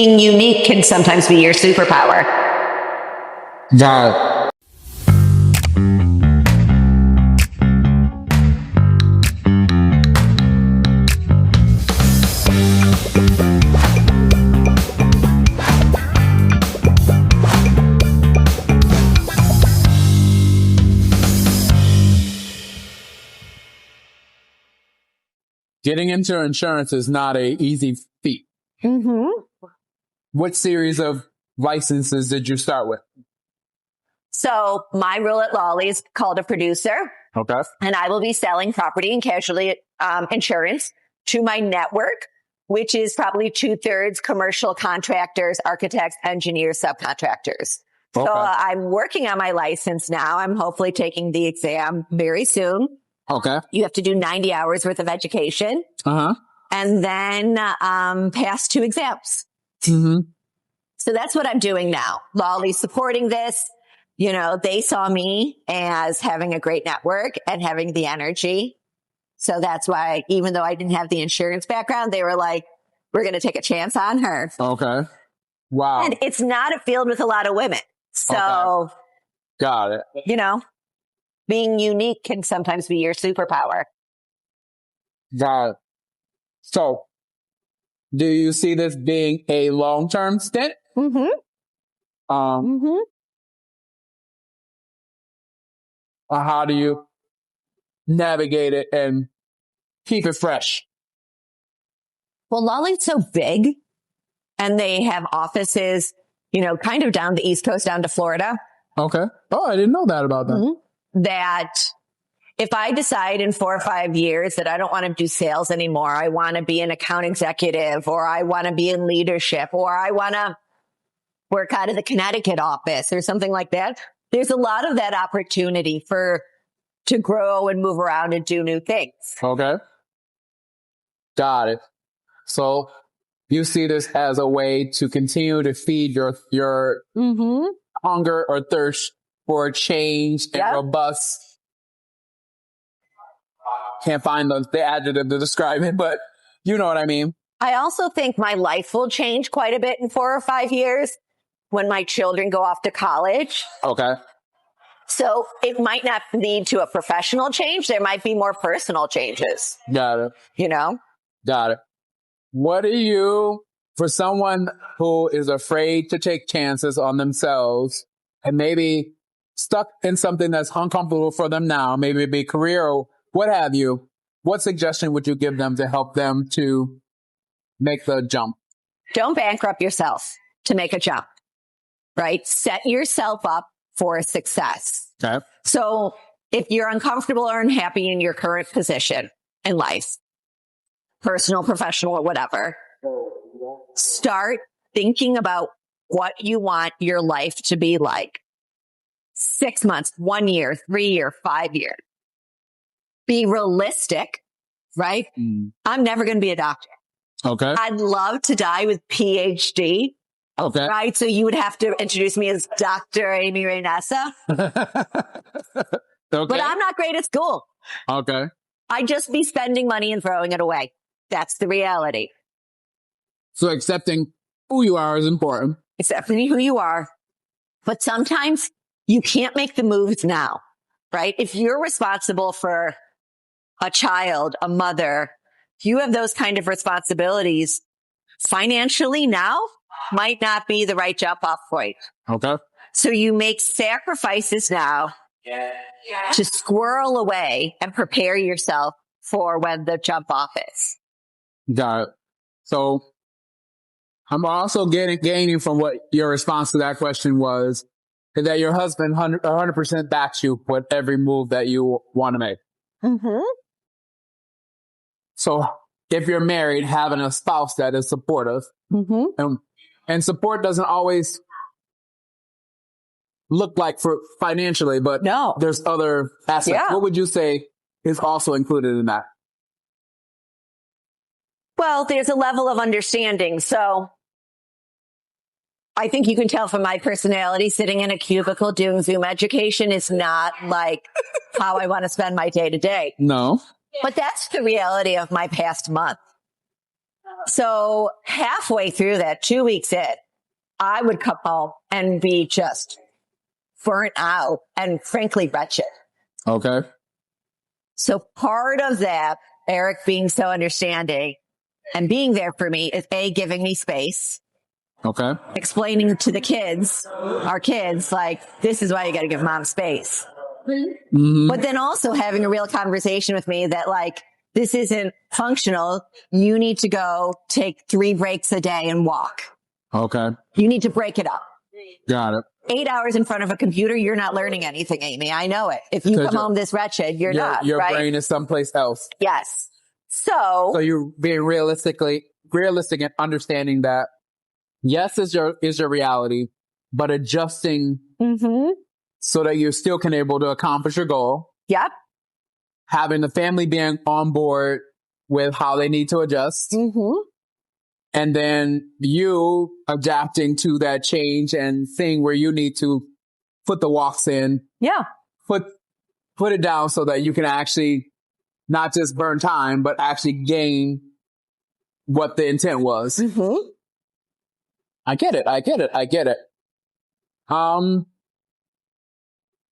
Being unique can sometimes be your superpower. Got it. Getting into insurance is not a easy feat. Mm-hmm. What series of licenses did you start with? So my role at Lawley is called a producer, Okay. and I will be selling property and casualty insurance to my network, which is probably 2/3 commercial contractors, architects, engineers, subcontractors. Okay. So I'm working on my license now. I'm hopefully taking the exam very soon. Okay. You have to do 90 hours worth of education Uh-huh. and then pass 2 exams. Mm-hmm. So that's what I'm doing now. Lawley's supporting this. You know, they saw me as having a great network and having the energy. So that's why, even though I didn't have the insurance background, they were like, we're going to take a chance on her. Okay. Wow. And it's not a field with a lot of women. So, Okay. Got it. you know, being unique can sometimes be your superpower. Got it. So, do you see this being a long-term stint? Mm-hmm. Mm-hmm. Or how do you navigate it and keep it fresh? Well, Lawley's so big and they have offices, you know, kind of down the East Coast, down to Florida. Okay. Oh, I didn't know that about that. Mm-hmm. That if I decide in 4 or 5 years that I don't want to do sales anymore, I want to be an account executive, or I want to be in leadership, or I want to work out of the Connecticut office or something like that. There's a lot of that opportunity to grow and move around and do new things. Okay. Got it. So you see this as a way to continue to feed your Mm-hmm. hunger or thirst for change and Yep. robust. Can't find the adjective to describe it, but you know what I mean. I also think my life will change quite a bit in 4 or 5 years when my children go off to college. Okay. So it might not lead to a professional change. There might be more personal changes, Got it. you know? Got it. What do you, for someone who is afraid to take chances on themselves and maybe stuck in something that's uncomfortable for them now, maybe it be career or what have you, what suggestion would you give them to help them to make the jump? Don't bankrupt yourself to make a jump, right? Set yourself up for success. Okay. So if you're uncomfortable or unhappy in your current position in life, personal, professional, or whatever, start thinking about what you want your life to be like. 6 months, 1 year, 3 year, 5 years. Be realistic, right? I'm never going to be a doctor. Okay. I'd love to die with PhD, Okay. right? So you would have to introduce me as Dr. AmyRae Nessa. Okay. But I'm not great at school. Okay. I'd just be spending money and throwing it away. That's the reality. So accepting who you are is important. Accepting who you are. But sometimes you can't make the moves now, right? If you're responsible for a child, a mother, if you have those kind of responsibilities, financially now might not be the right jump off point. Okay. So you make sacrifices now to squirrel away and prepare yourself for when the jump off is. Got it. So I'm also gaining from what your response to that question was that your husband 100% backs you with every move that you want to make. Mm-hmm. So if you're married, having a spouse that is supportive, and support doesn't always look like for financially, but No. there's other aspects. Yeah. What would you say is also included in that? Well, there's a level of understanding. So I think you can tell from my personality, sitting in a cubicle doing Zoom education is not like how I want to spend my day to day. No. But that's the reality of my past month. So halfway through that, 2 weeks in, I would come home and be just burnt out and frankly wretched. Okay. So part of that, Eric being so understanding and being there for me is giving me space, Okay. explaining to the kids, our kids, like, this is why you got to give mom space. Mm-hmm. But then also having a real conversation with me that like, this isn't functional. You need to go take 3 breaks a day and walk. Okay. You need to break it up. Got it. 8 hours in front of a computer, you're not learning anything, Amy. I know it. If you come home this wretched, you're not. Your right? brain is someplace else. Yes. So you're being realistic and understanding that yes is your reality, but adjusting so that you still can able to accomplish your goal. Yep. Having the family being on board with how they need to adjust. And then you adapting to that change and seeing where you need to put the walks in. Yeah. Put it down so that you can actually not just burn time, but actually gain what the intent was. I get it.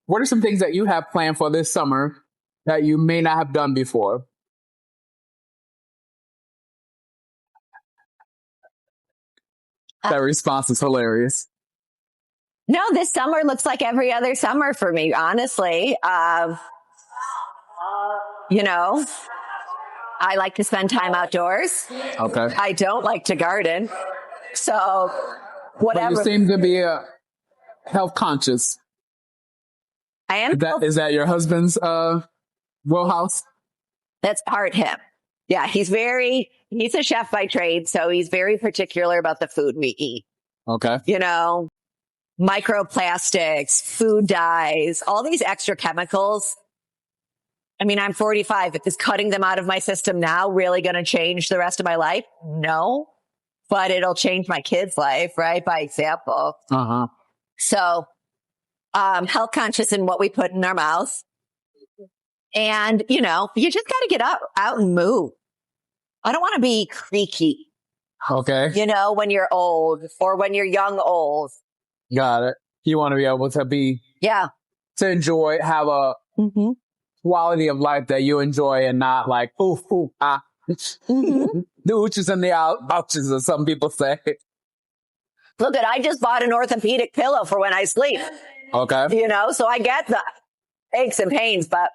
What are some things that you have planned for this summer that you may not have done before? That response is hilarious. No, this summer looks like every other summer for me, honestly. You know, I like to spend time outdoors. Okay. I don't like to garden. So whatever. But you seem to be health conscious. I am. Is that your husband's wheelhouse? That's part him. Yeah, he's a chef by trade, so he's very particular about the food we eat. Okay. You know, microplastics, food dyes, all these extra chemicals. I mean, I'm 45. Is cutting them out of my system now really going to change the rest of my life? No, but it'll change my kid's life, right? By example. So, health conscious in what we put in our mouths. And, you know, you just got to get out and move. I don't want to be creaky. Okay. You know, when you're old or when you're young old. Got it. You want to be able to to enjoy, have a quality of life that you enjoy and not like, the ooches and the ouches, as some people say. Look I just bought an orthopedic pillow for when I sleep. Okay. You know, so I get the aches and pains, but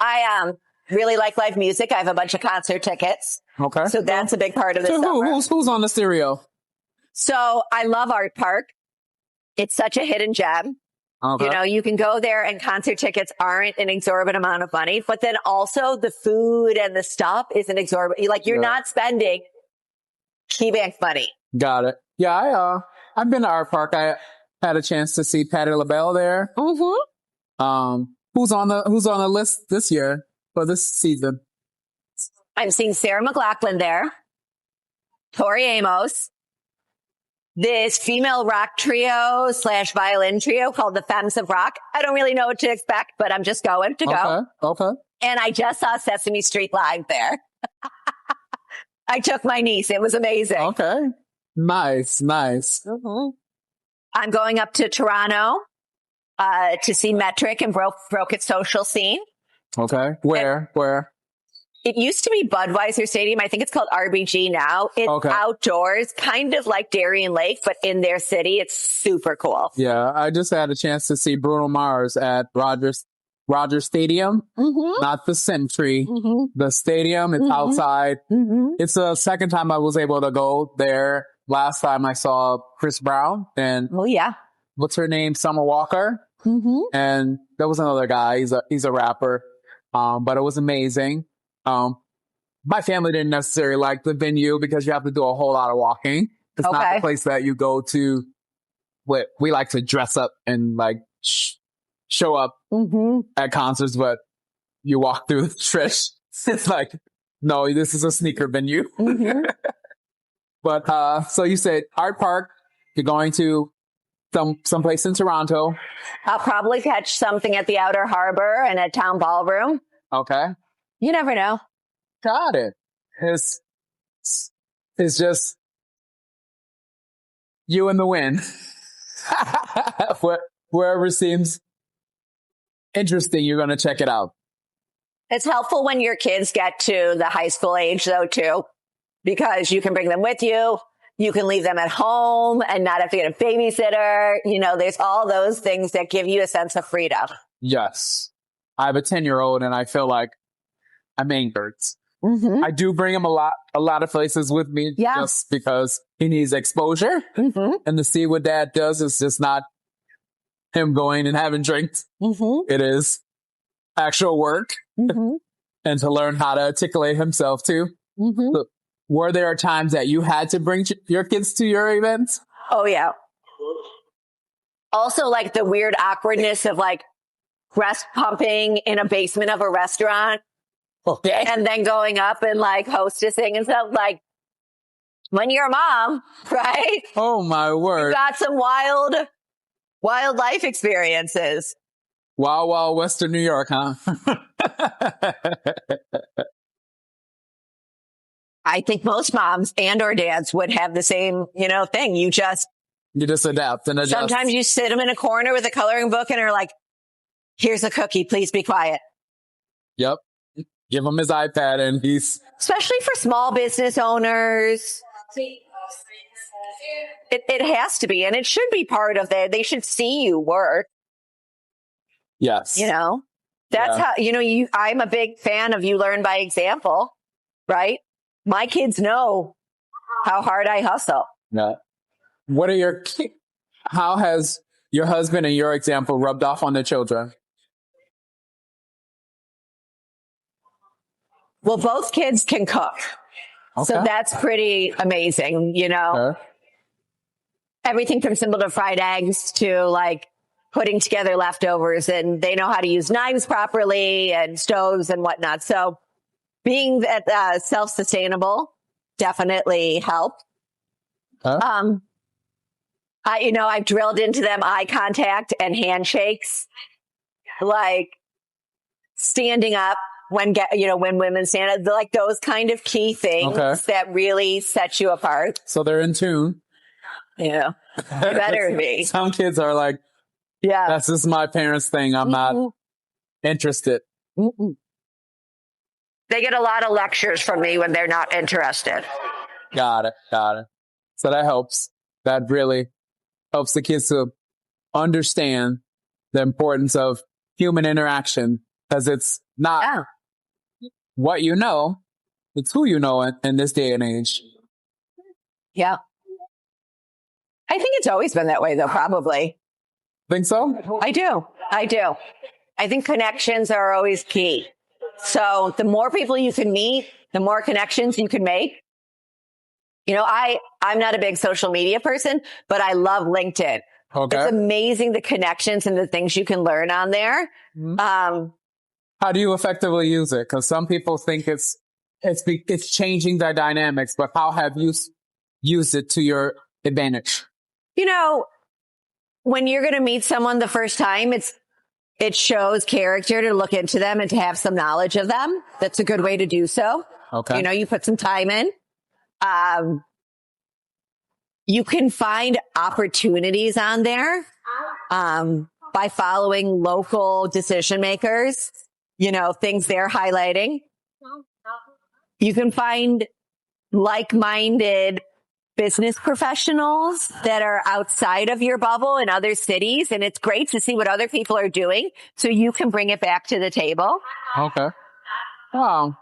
I really like live music. I have a bunch of concert tickets. Okay. So that's a big part of this summer. Who's on the stereo? So I love Art Park. It's such a hidden gem. Okay. You know, you can go there and concert tickets aren't an exorbitant amount of money, but then also the food and the stuff isn't exorbitant. Like you're not spending key bank money. Got it. Yeah, I've been to Art Park. I had a chance to see Patti LaBelle there. Who's on the list this year for this season? I'm seeing Sarah McLachlan there, Tori Amos, this female rock trio / violin trio called the Femmes of Rock. I don't really know what to expect, but I'm just going to go. Okay. And I just saw Sesame Street live there. I took my niece. It was amazing. Okay. Nice. I'm going up to Toronto to see Metric and Broke It Social Scene. Okay. Where? It used to be Budweiser Stadium. I think it's called RBG now. It's outdoors, kind of like Darien Lake, but in their city. It's super cool. Yeah, I just had a chance to see Bruno Mars at Rogers Stadium, not the Century. The stadium. It's outside. It's the second time I was able to go there. Last time I saw Chris Brown and what's her name, Summer Walker, and there was another guy. He's a rapper, but it was amazing. My family didn't necessarily like the venue because you have to do a whole lot of walking. It's not the place that you go to. We like to dress up and like show up at concerts, but you walk through the stretch. It's like, no, this is a sneaker venue. But so you said Art Park. You're going to someplace in Toronto. I'll probably catch something at the Outer Harbor and at Town Ballroom. Okay. You never know. Got it. It's just you and the wind. Wherever seems interesting, you're going to check it out. It's helpful when your kids get to the high school age, though, too, because you can bring them with you. You can leave them at home and not have to get a babysitter. You know, there's all those things that give you a sense of freedom. Yes. I have a 10-year-old and I feel like I'm anchored. Mm-hmm. I do bring him a lot of places with me just because he needs exposure. Mm-hmm. And to see what dad does is just not him going and having drinks. Mm-hmm. It is actual work. Mm-hmm. And to learn how to articulate himself too. Mm-hmm. So, were there times that you had to bring your kids to your events? Oh, yeah. Also, like the weird awkwardness of like breast pumping in a basement of a restaurant. Okay. And then going up and like hostessing and stuff. Like when you're a mom, right? Oh, my word. You got some wild life experiences. Wild Western New York, huh? I think most moms and or dads would have the same, thing. You just adapt and adjust. Sometimes you sit them in a corner with a coloring book and are like, here's a cookie. Please be quiet. Yep. Give him his iPad and especially for small business owners. It has to be, and it should be part of that. They should see you work. Yes. That's how, I'm a big fan of you learn by example, right? My kids know how hard I hustle. Yeah. How has your husband and your example rubbed off on the children? Well, both kids can cook. Okay. So that's pretty amazing, Okay. Everything from simple to fried eggs to like putting together leftovers, and they know how to use knives properly and stoves and whatnot. So being self-sustainable definitely helped. I've drilled into them eye contact and handshakes, like standing up when women stand up, like those kind of key things that really set you apart. So they're in tune. Yeah, they better be. Some kids are like, yeah, that's just my parents' thing. I'm not interested. Mm-mm. They get a lot of lectures from me when they're not interested. Got it. So that helps. That really helps the kids to understand the importance of human interaction, because it's not what you know, it's who you know in this day and age. Yeah. I think it's always been that way, though, probably. Think so? I do. I think connections are always key. So the more people you can meet, the more connections you can make. I'm not a big social media person, but I love LinkedIn. Okay. It's amazing the connections and the things you can learn on there. Mm-hmm. How do you effectively use it? Because some people think it's changing their dynamics, but how have you used it to your advantage? When you're going to meet someone the first time, it shows character to look into them and to have some knowledge of them. That's a good way to do so. Okay. You put some time in. You can find opportunities on there, by following local decision makers, things they're highlighting. You can find like-minded business professionals that are outside of your bubble in other cities. And it's great to see what other people are doing so you can bring it back to the table. Okay. Wow.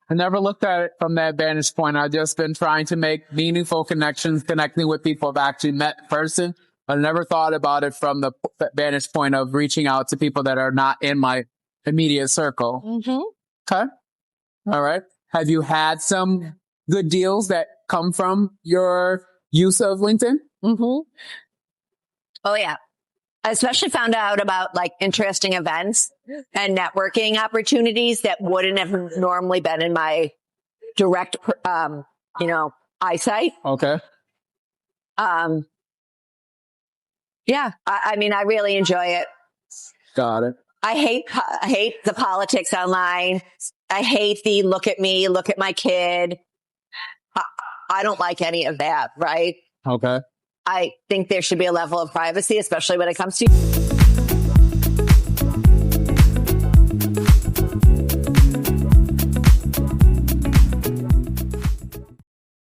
I never looked at it from that vantage point. I've just been trying to make meaningful connections, connecting with people I've actually met in person. I never thought about it from the vantage point of reaching out to people that are not in my immediate circle. Mm-hmm. Okay. All right. Have you had some good deals that come from your use of LinkedIn? Mm-hmm. Oh, yeah. I especially found out about like interesting events and networking opportunities that wouldn't have normally been in my direct, eyesight. Okay. Yeah. I really enjoy it. Got it. I hate the politics online. I hate the look at me, look at my kid. I don't like any of that, right? Okay. I think there should be a level of privacy, especially when it comes to